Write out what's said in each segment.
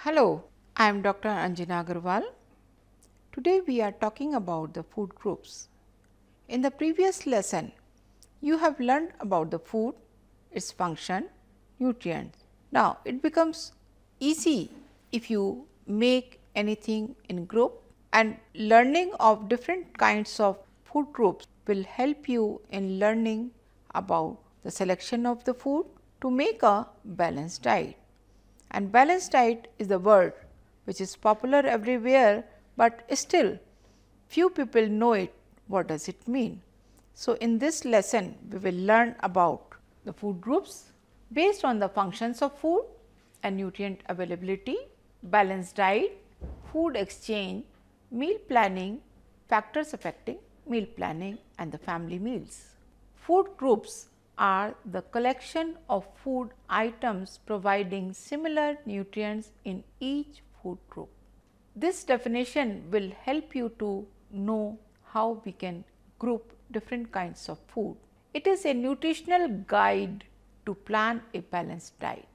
Hello, I am Dr. Anjana Agarwal. Today we are talking about the food groups. In the previous lesson, you have learned about the food, its function, nutrients. Now, it becomes easy if you make anything in group, and learning of different kinds of food groups will help you in learning about the selection of the food to make a balanced diet. And balanced diet is the word which is popular everywhere, but still few people know it. What does it mean? So, in this lesson we will learn about the food groups based on the functions of food and nutrient availability, balanced diet, food exchange, meal planning, factors affecting meal planning and the family meals. Food groups are the collection of food items providing similar nutrients in each food group. This definition will help you to know how we can group different kinds of food. It is a nutritional guide to plan a balanced diet.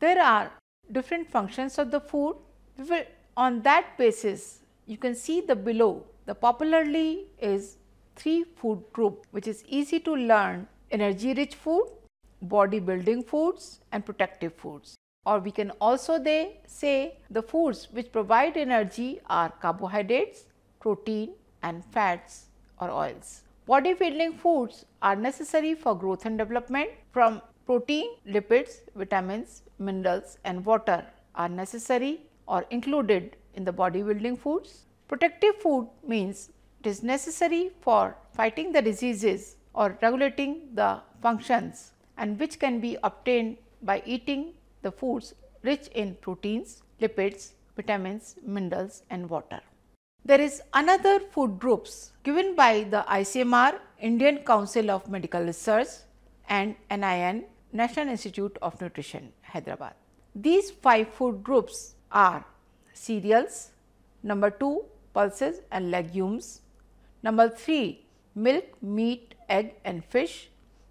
There are different functions of the food. On that basis, you can see the below. The popularly is 3 food group which is easy to learn: energy rich food, body building foods and protective foods. Or we can also say the foods which provide energy are carbohydrates, protein and fats or oils. Body building foods are necessary for growth and development. From protein, lipids, vitamins, minerals and water are necessary or included in the body building foods. Protective food means it is necessary for fighting the diseases or regulating the functions, and which can be obtained by eating the foods rich in proteins, lipids, vitamins, minerals and water. There is another food groups given by the ICMR, Indian Council of Medical Research, and NIN, National Institute of Nutrition, Hyderabad. These 5 food groups are cereals, number 2 pulses and legumes, number 3 milk, meat, egg and fish,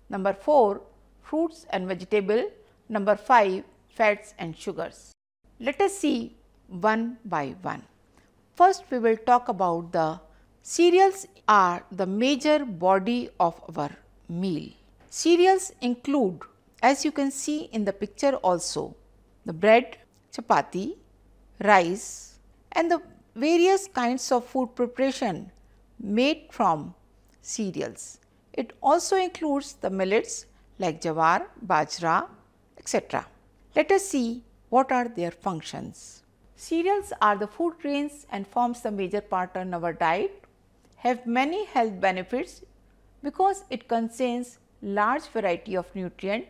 number 4 fruits and vegetable, number 5 fats and sugars. Let us see one by one. First we will talk about the cereals are the major body of our meal. Cereals include, as you can see in the picture also, the bread, chapati, rice and the various kinds of food preparation made from cereals. It also includes the millets like jawar, bajra, etc. Let us see what are their functions. Cereals are the food grains and forms the major part in our diet, have many health benefits because it contains large variety of nutrients.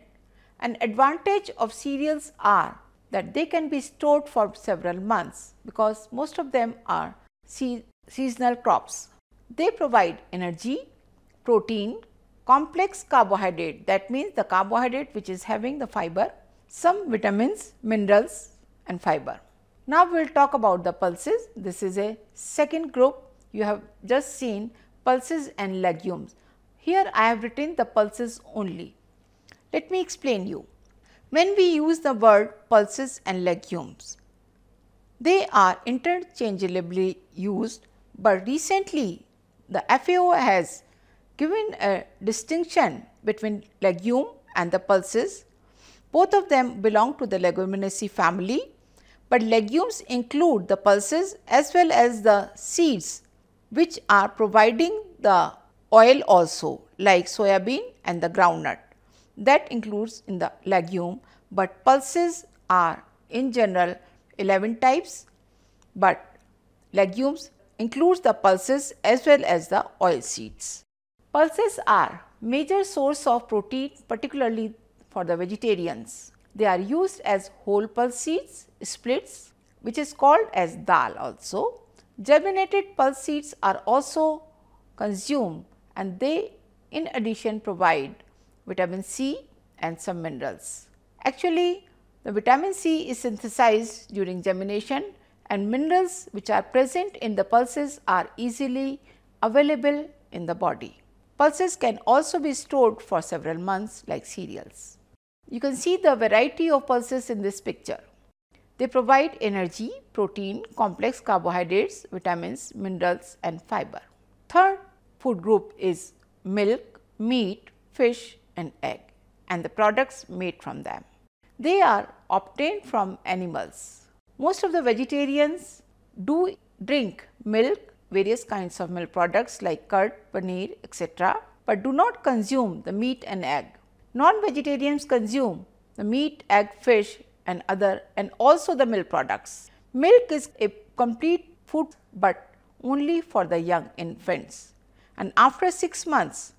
An advantage of cereals are that they can be stored for several months because most of them are seasonal crops. They provide energy, protein, complex carbohydrate, that means the carbohydrate which is having the fiber, some vitamins, minerals and fiber. Now we will talk about the pulses. This is a second group. You have just seen pulses and legumes. Here I have written the pulses only. Let me explain you. When we use the word pulses and legumes, they are interchangeably used, but recently the FAO has given a distinction between legume and the pulses. Both of them belong to the leguminaceae family, but legumes include the pulses as well as the seeds which are providing the oil also, like soybean and the groundnut. That includes in the legume, but pulses are in general 11 types, but legumes includes the pulses as well as the oil seeds. Pulses are major source of protein, particularly for the vegetarians. They are used as whole pulse seeds, splits, which is called as dal also. Germinated pulse seeds are also consumed, and they in addition provide vitamin C and some minerals. Actually, the vitamin C is synthesized during germination, and minerals which are present in the pulses are easily available in the body. Pulses can also be stored for several months like cereals. You can see the variety of pulses in this picture. They provide energy, protein, complex carbohydrates, vitamins, minerals and fiber. Third food group is milk, meat, fish and egg and the products made from them. They are obtained from animals. Most of the vegetarians do drink milk, various kinds of milk products like curd, paneer, etc., but do not consume the meat and egg. Non-vegetarians consume the meat, egg, fish and also the milk products. Milk is a complete food but only for the young infants, and after 6 months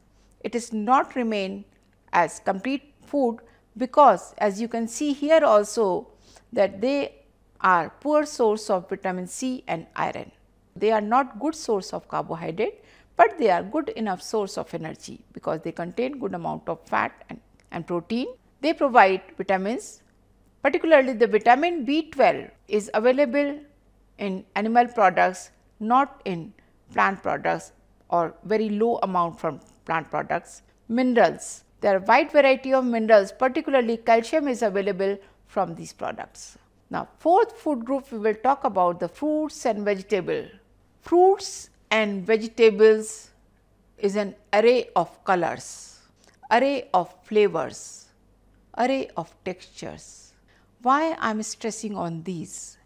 it is not remain as complete food, because as you can see here also that they are poor source of vitamin C and iron. They are not good source of carbohydrate, but they are good enough source of energy because they contain good amount of fat and protein. They provide vitamins, particularly the vitamin B12 is available in animal products, not in plant products or very low amount from plant products. Minerals, there are wide variety of minerals, particularly calcium is available from these products. Now, fourth food group we will talk about the fruits and vegetables. Fruits and vegetables is an array of colors, array of flavors, array of textures. Why I am stressing on these?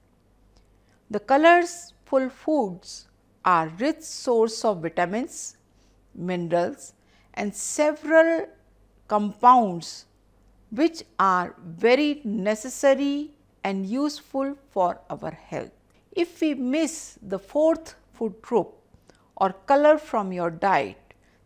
The colorful foods are rich source of vitamins, minerals and several compounds which are very necessary and useful for our health. If we miss the fourth food group or color from your diet,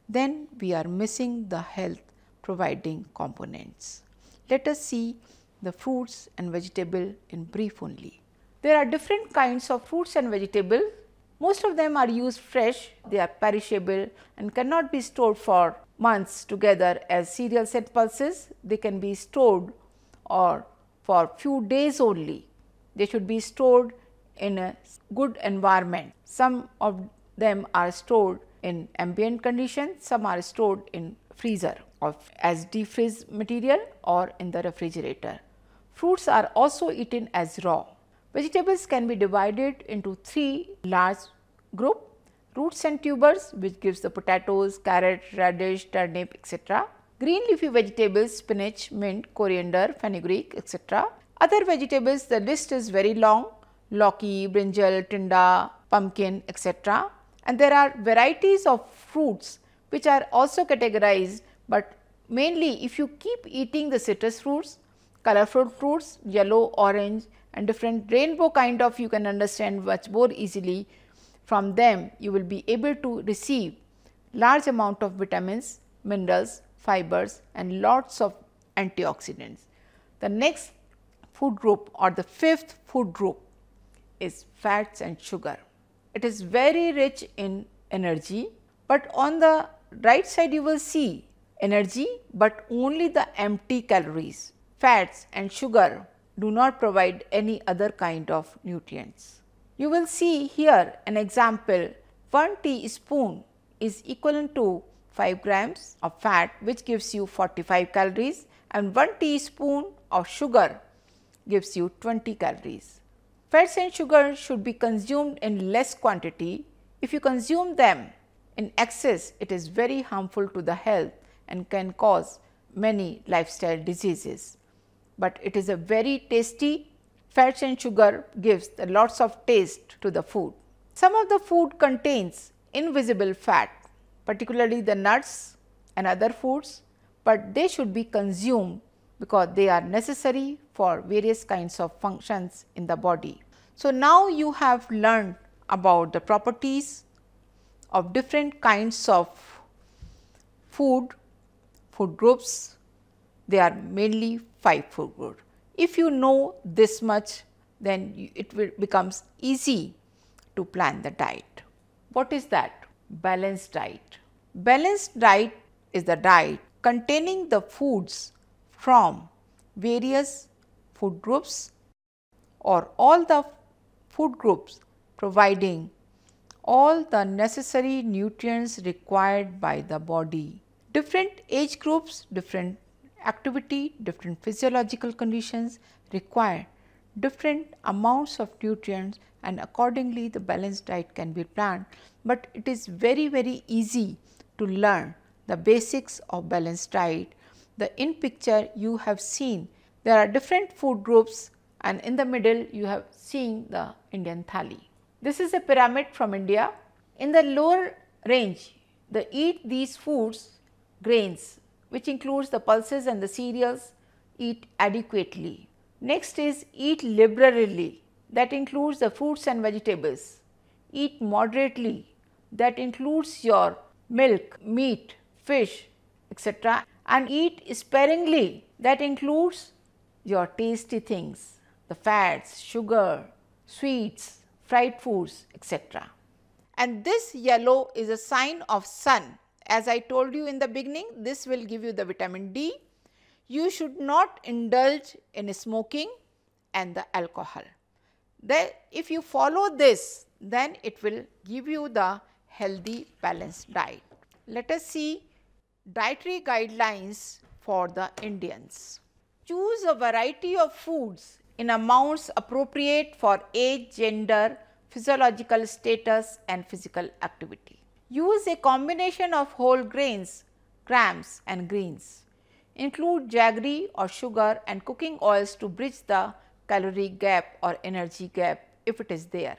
then we are missing the health providing components. Let us see the fruits and vegetable in brief only. There are different kinds of fruits and vegetables. Most of them are used fresh, they are perishable and cannot be stored for months together as cereals and pulses. They can be stored or for few days only. They should be stored in a good environment. Some of them are stored in ambient conditions, some are stored in freezer as deep freeze material or in the refrigerator. Fruits are also eaten as raw. Vegetables can be divided into 3 large groups: roots and tubers, which gives the potatoes, carrot, radish, turnip, etc. Green leafy vegetables, spinach, mint, coriander, fenugreek, etc. Other vegetables, the list is very long: lauki, brinjal, tinda, pumpkin, etc. And there are varieties of fruits which are also categorized, but mainly if you keep eating the citrus fruits, colorful fruits, yellow, orange and different rainbow kind of, you can understand much more easily. From them you will be able to receive large amount of vitamins, minerals, fibers and lots of antioxidants. The next food group or the fifth food group is fats and sugar. It is very rich in energy, but on the right side you will see energy, but only the empty calories. Fats and sugar do not provide any other kind of nutrients. You will see here an example: 1 teaspoon is equivalent to 5 grams of fat, which gives you 45 calories, and 1 teaspoon of sugar gives you 20 calories. Fats and sugar should be consumed in less quantity. If you consume them in excess, it is very harmful to the health and can cause many lifestyle diseases. But it is a very tasty. Fats and sugar gives the lots of taste to the food. Some of the food contains invisible fat, particularly the nuts and other foods, but they should be consumed because they are necessary for various kinds of functions in the body. So, now you have learned about the properties of different kinds of food groups. They are mainly 5 food groups. If you know this much, then it will becomes easy to plan the diet. What is that? Balanced diet. Balanced diet is the diet containing the foods from various food groups or all the food groups providing all the necessary nutrients required by the body. Different age groups, different activity, different physiological conditions require different amounts of nutrients, and accordingly the balanced diet can be planned, but it is very easy to learn the basics of balanced diet. The in picture you have seen there are different food groups, and in the middle you have seen the Indian thali. This is a pyramid from India. In the lower range, eat these foods, grains, which includes the pulses and the cereals, eat adequately. Next is eat liberally, that includes the fruits and vegetables. Eat moderately, that includes your milk, meat, fish, etc. And eat sparingly, that includes your tasty things, the fats, sugar, sweets, fried foods, etc. And this yellow is a sign of sun. As I told you in the beginning, this will give you the vitamin D. You should not indulge in smoking and the alcohol. If you follow this, then it will give you the healthy balanced diet. Let us see dietary guidelines for the Indians. Choose a variety of foods in amounts appropriate for age, gender, physiological status and physical activity. Use a combination of whole grains, grams and greens. Include jaggery or sugar and cooking oils to bridge the calorie gap or energy gap if it is there.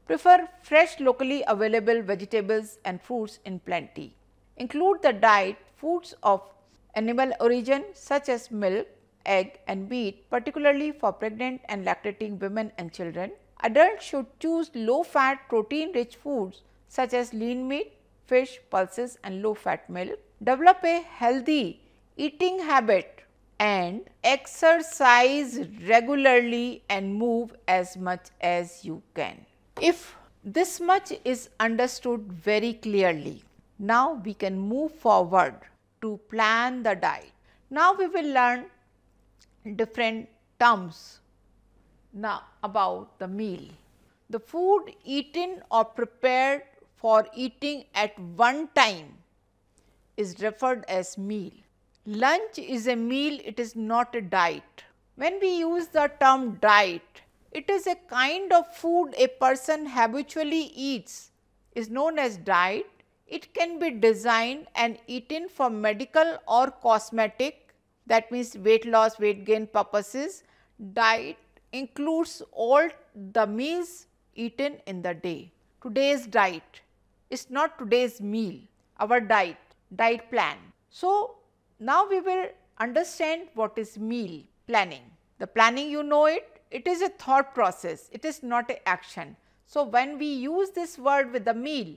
Prefer fresh locally available vegetables and fruits in plenty. Include the diet foods of animal origin such as milk, egg and meat, particularly for pregnant and lactating women and children. Adults should choose low fat protein rich foods such as lean meat, fish, pulses and low fat milk. Develop a healthy eating habit and exercise regularly and move as much as you can. If this much is understood very clearly, now we can move forward to plan the diet. Now we will learn different terms now about the meal. The food eaten or prepared for eating at one time is referred as meal. Lunch is a meal, it is not a diet. When we use the term diet, it is a kind of food a person habitually eats is known as diet. It can be designed and eaten for medical or cosmetic, that means weight loss, weight gain purposes. Diet includes all the meals eaten in the day. Today's diet is not today's meal, our diet plan. So, now we will understand what is meal planning. The planning, you know it is a thought process, it is not an action. So, when we use this word with the meal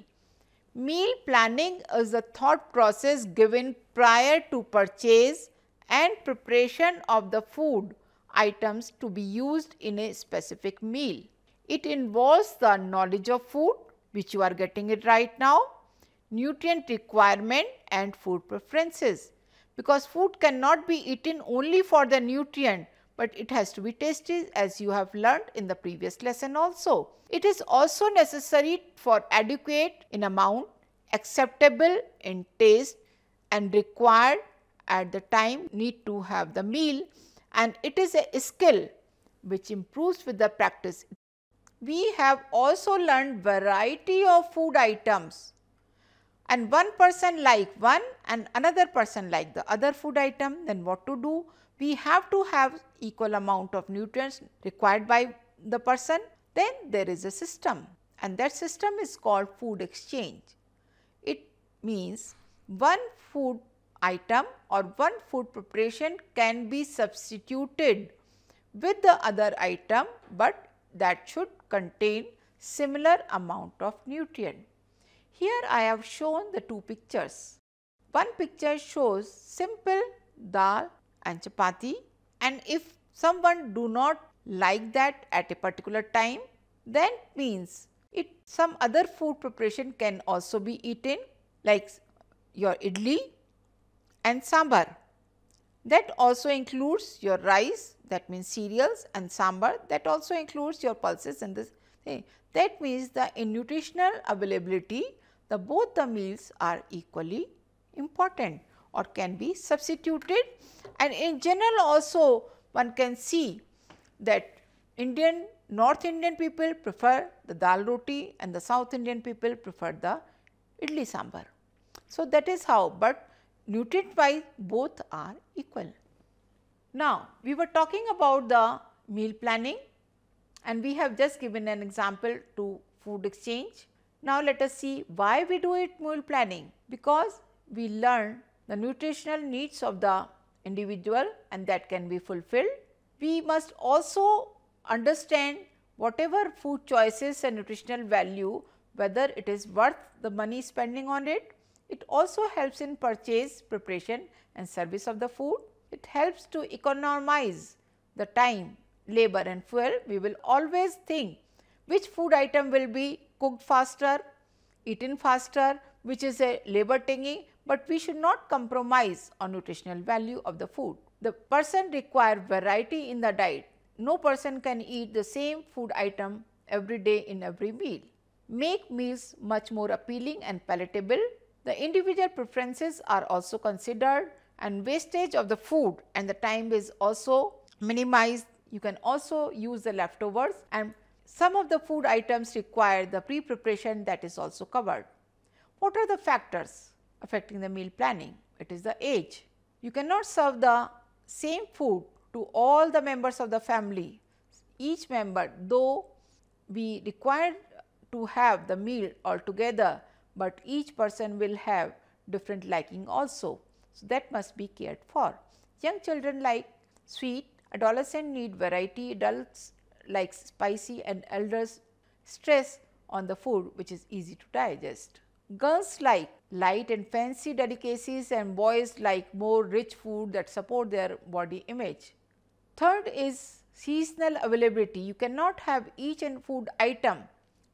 planning is a thought process given prior to purchase and preparation of the food items to be used in a specific meal. It involves the knowledge of food, which you are getting it right now, nutrient requirement and food preferences, because food cannot be eaten only for the nutrient, but it has to be tasty, as you have learnt in the previous lesson also. It is also necessary for adequate in amount, acceptable in taste and required at the time need to have the meal, and it is a skill which improves with the practice. We have also learned variety of food items, and one person like one and another person like the other food item. Then what to do? We have to have equal amount of nutrients required by the person. Then there is a system, and that system is called food exchange. It means one food item or one food preparation can be substituted with the other item, but that should contain similar amount of nutrient. Here I have shown the two pictures. One picture shows simple dal and chapati, and if someone do not like that at a particular time, then means some other food preparation can also be eaten, like your idli and sambar. That also includes your rice, that means cereals, and sambar, that also includes your pulses and this thing. That means the in nutritional availability, both the meals are equally important or can be substituted, and in general also one can see that North Indian people prefer the dal roti and the South Indian people prefer the idli sambar. So, that is how, but nutrient wise both are equal. Now, we were talking about the meal planning and we have just given an example to food exchange. Now, let us see why we do it meal planning, because we learn the nutritional needs of the individual and that can be fulfilled. We must also understand whatever food choices and nutritional value, whether it is worth the money spending on it. It also helps in purchase, preparation and service of the food. It helps to economize the time, labor and fuel. We will always think which food item will be cooked faster, eaten faster, which is a labor taking, but we should not compromise on nutritional value of the food. The person requires variety in the diet. No person can eat the same food item every day in every meal. Make meals much more appealing and palatable. The individual preferences are also considered and wastage of the food and the time is also minimized. You can also use the leftovers, and some of the food items require the pre-preparation, that is also covered. What are the factors affecting the meal planning? It is the age. You cannot serve the same food to all the members of the family. Each member, though we require to have the meal all together, but each person will have different liking also. So, that must be cared for. Young children like sweet, adolescents need variety, adults like spicy and elders stress on the food which is easy to digest. Girls like light and fancy delicacies and boys like more rich food that support their body image. Third is seasonal availability. You cannot have each and food item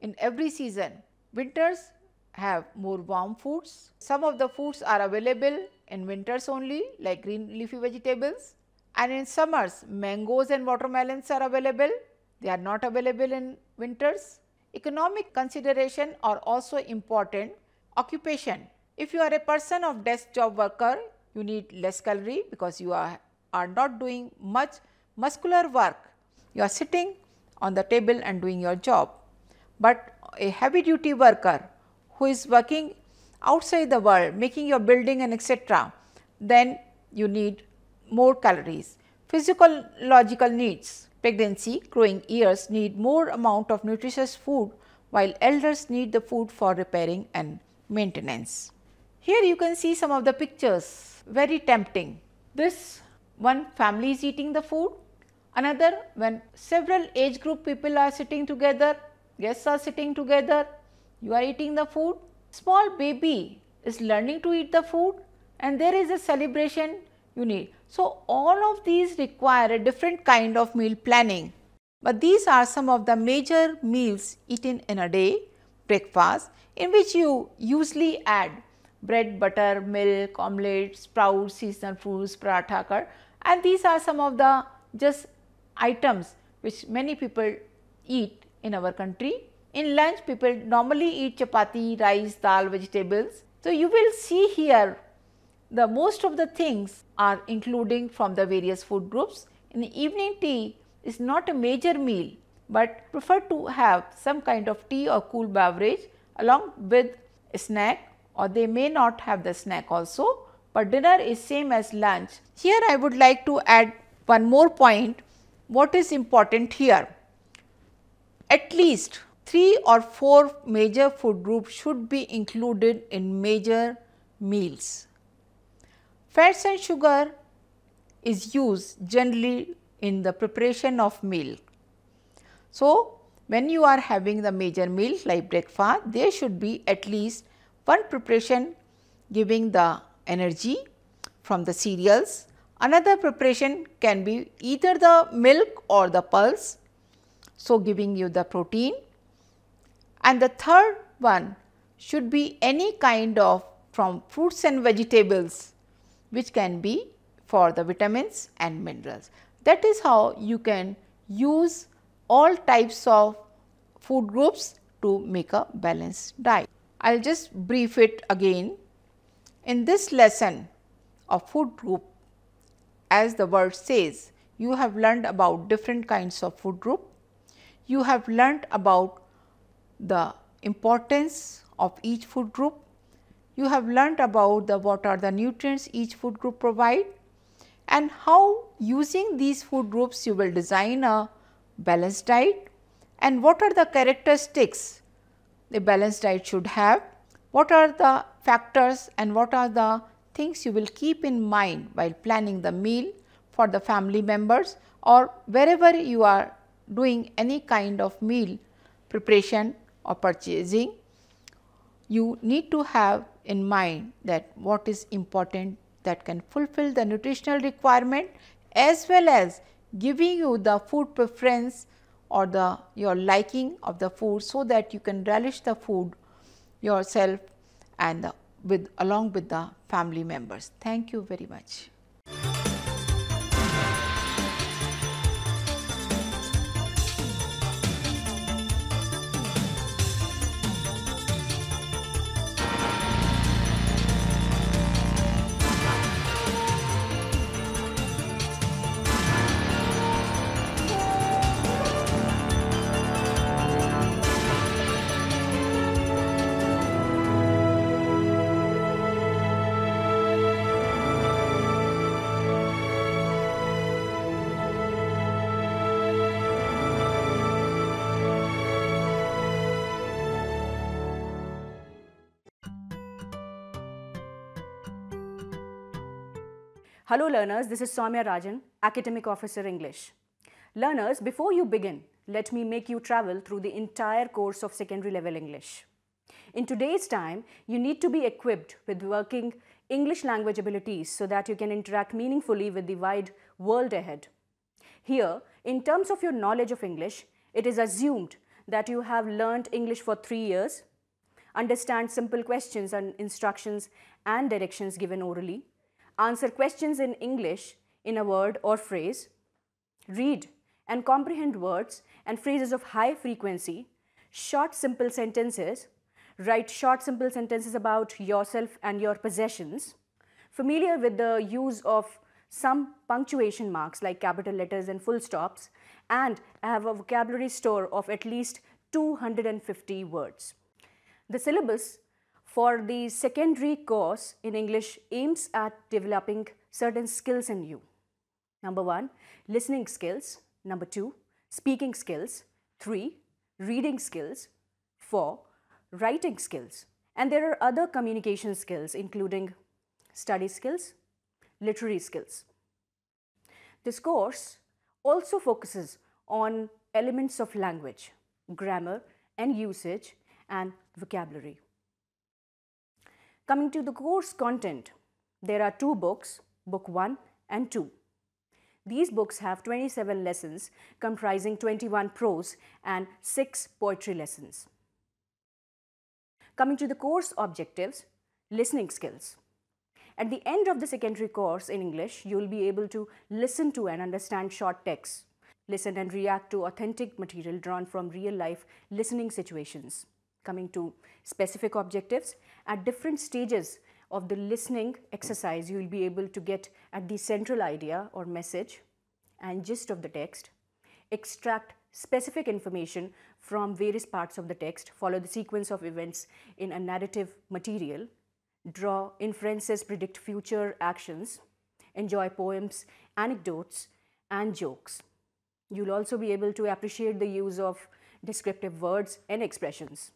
in every season. Winters have more warm foods. Some of the foods are available in winters only, like green leafy vegetables, and in summers mangoes and watermelons are available. They are not available in winters. Economic consideration are also important. Occupation. If you are a person of desk job worker, you need less calorie because you are not doing much muscular work. You are sitting on the table and doing your job. But a heavy duty worker who is working outside the world, making your building and etc., then you need more calories. Physiological needs. Pregnancy, growing years need more amount of nutritious food, while elders need the food for repairing and maintenance. Here you can see some of the pictures, very tempting. This one family is eating the food, another when several age group people are sitting together, guests are sitting together, you are eating the food. Small baby is learning to eat the food and there is a celebration you need. So, all of these require a different kind of meal planning, but these are some of the major meals eaten in a day. Breakfast, in which you usually add bread, butter, milk, omelette, sprouts, seasonal fruits, paratha curd, and these are some of the just items which many people eat in our country. In lunch, people normally eat chapati, rice, dal, vegetables. So, you will see here the most of the things are including from the various food groups. In the evening tea is not a major meal, but prefer to have some kind of tea or cool beverage along with a snack, or they may not have the snack also, but dinner is same as lunch. Here I would like to add one more point. What is important here? At least 3 or 4 major food groups should be included in major meals. Fats and sugar is used generally in the preparation of meal. So, when you are having the major meals like breakfast, there should be at least one preparation giving the energy from the cereals. Another preparation can be either the milk or the pulse, so giving you the protein. And the third one should be any kind of from fruits and vegetables, which can be for the vitamins and minerals. That is how you can use all types of food groups to make a balanced diet. I will just brief it again. In this lesson of food group, as the word says, you have learned about different kinds of food group. you have learnt about the importance of each food group. You have learnt about what are the nutrients each food group provide, and how using these food groups you will design a balanced diet, and what are the characteristics the balanced diet should have, what are the factors and what are the things you will keep in mind while planning the meal for the family members or wherever you are doing any kind of meal preparation or purchasing. You need to have in mind that what is important that can fulfill the nutritional requirement as well as giving you the food preference or your liking of the food, so that you can relish the food yourself and along with the family members. Thank you very much. Hello learners, this is Soumya Rajan, Academic Officer English. Learners, before you begin, let me make you travel through the entire course of secondary level English. In today's time, you need to be equipped with working English language abilities so that you can interact meaningfully with the wide world ahead. Here, in terms of your knowledge of English, it is assumed that you have learned English for 3 years, understand simple questions and instructions and directions given orally, answer questions in English in a word or phrase, read and comprehend words and phrases of high frequency, short simple sentences, write short simple sentences about yourself and your possessions, familiar with the use of some punctuation marks like capital letters and full stops, and have a vocabulary store of at least 250 words. The syllabus for the secondary course in English aims at developing certain skills in you. Number 1, listening skills. Number 2, speaking skills. 3, reading skills. 4, writing skills. And there are other communication skills including study skills, literary skills. This course also focuses on elements of language, grammar and usage and vocabulary. Coming to the course content, there are 2 books, book 1 and 2. These books have 27 lessons comprising 21 prose and 6 poetry lessons. Coming to the course objectives, listening skills. At the end of the secondary course in English, you will be able to listen to and understand short texts, listen and react to authentic material drawn from real life listening situations. Coming to specific objectives, at different stages of the listening exercise, you will be able to get at the central idea or message and gist of the text, extract specific information from various parts of the text, follow the sequence of events in a narrative material, draw inferences, predict future actions, enjoy poems, anecdotes, and jokes. You will also be able to appreciate the use of descriptive words and expressions.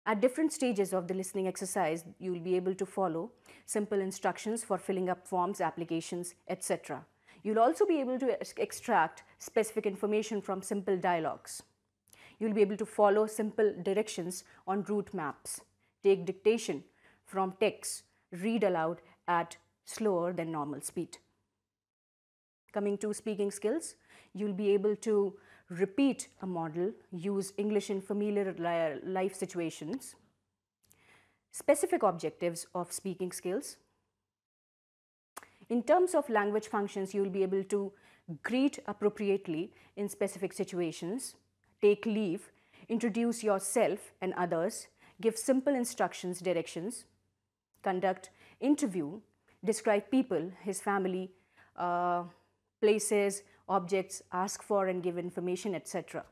At different stages of the listening exercise, you will be able to follow simple instructions for filling up forms, applications, etc. You will also be able to extract specific information from simple dialogues. You will be able to follow simple directions on route maps, take dictation from text, read aloud at slower than normal speed. Coming to speaking skills, you will be able to repeat a model, use English in familiar life situations. Specific objectives of speaking skills. In terms of language functions, you will be able to greet appropriately in specific situations, take leave, introduce yourself and others, give simple instructions, directions, conduct interview, describe people, his family, places, objects, ask for and give information, etc.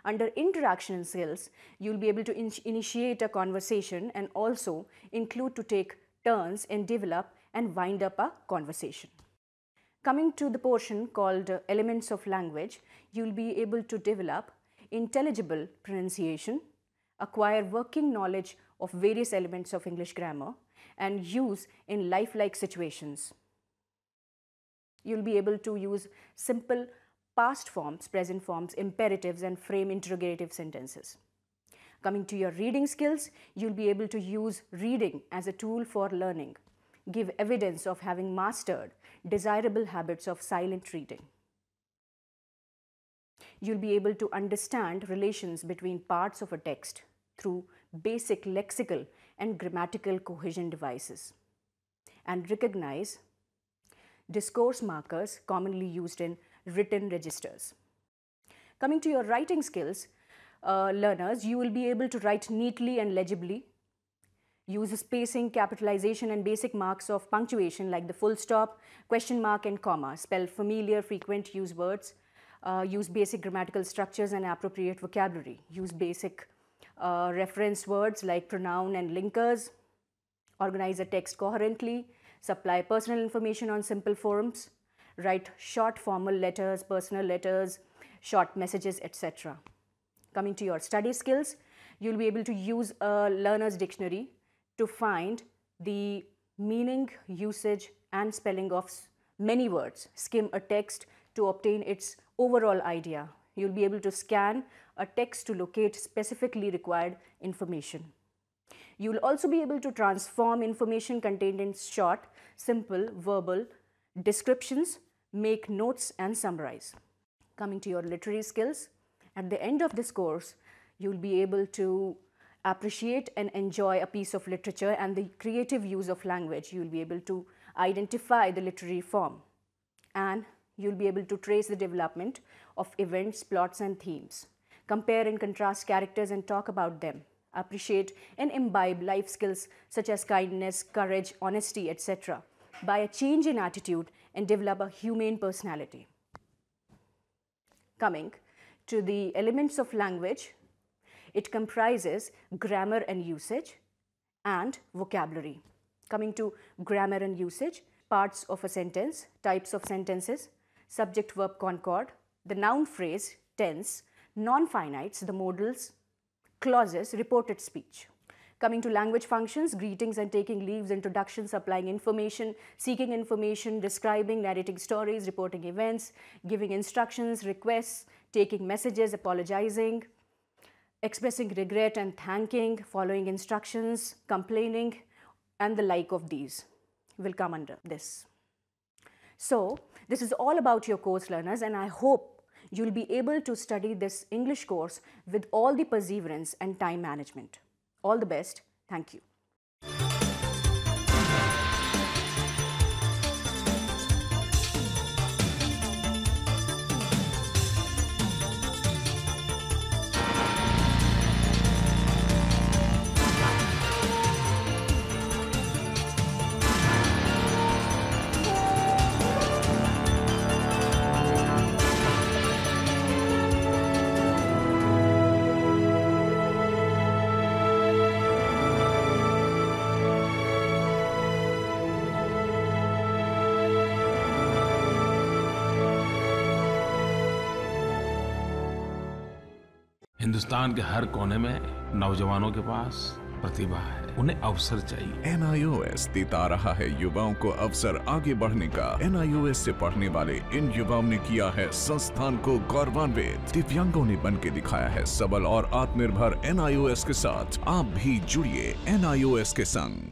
Under interaction skills, you'll be able to initiate a conversation and also include to take turns and develop and wind up a conversation. Coming to the portion called elements of language, you'll be able to develop intelligible pronunciation, acquire working knowledge of various elements of English grammar, and use in lifelike situations. You'll be able to use simple past forms, present forms, imperatives, and frame interrogative sentences. Coming to your reading skills, you'll be able to use reading as a tool for learning, give evidence of having mastered desirable habits of silent reading. You'll be able to understand relations between parts of a text through basic lexical and grammatical cohesion devices, and recognize discourse markers commonly used in written registers. Coming to your writing skills, learners, you will be able to write neatly and legibly, use spacing, capitalization, and basic marks of punctuation like the full stop, question mark, and comma, spell familiar, frequent use words, use basic grammatical structures and appropriate vocabulary, use basic reference words like pronoun and linkers, organize a text coherently, supply personal information on simple forms, write short formal letters, personal letters, short messages, etc. Coming to your study skills, you'll be able to use a learner's dictionary to find the meaning, usage, and spelling of many words, skim a text to obtain its overall idea. You'll be able to scan a text to locate specifically required information. You will also be able to transform information contained in short, simple, verbal descriptions, make notes, and summarize. Coming to your literary skills, at the end of this course, you will be able to appreciate and enjoy a piece of literature and the creative use of language. You will be able to identify the literary form, and you will be able to trace the development of events, plots, and themes. Compare and contrast characters and talk about them. Appreciate and imbibe life skills such as kindness, courage, honesty, etc. by a change in attitude and develop a humane personality. Coming to the elements of language, it comprises grammar and usage and vocabulary. Coming to grammar and usage, parts of a sentence, types of sentences, subject-verb concord, the noun phrase, tense, non-finites, the modals, clauses, reported speech. Coming to language functions, greetings and taking leaves, introduction, supplying information, seeking information, describing, narrating stories, reporting events, giving instructions, requests, taking messages, apologizing, expressing regret and thanking, following instructions, complaining, and the like of these will come under this. So, this is all about your course, learners, and I hope you'll be able to study this English course with all the perseverance and time management. All the best. Thank you. Hindustan के हर कोने में नौजवानों के पास प्रतिभा है, उन्हें अवसर चाहिए। NIOS देता रहा है युवाओं को अवसर आगे बढ़ने का। NIOS से पढ़ने वाले इन युवाओं ने किया है संस्थान को गौरवान्वित। दिव्यांगों ने बन के दिखाया है सबल और आत्मनिर्भर। NIOS के साथ आप भी जुड़िए NIOS के संग।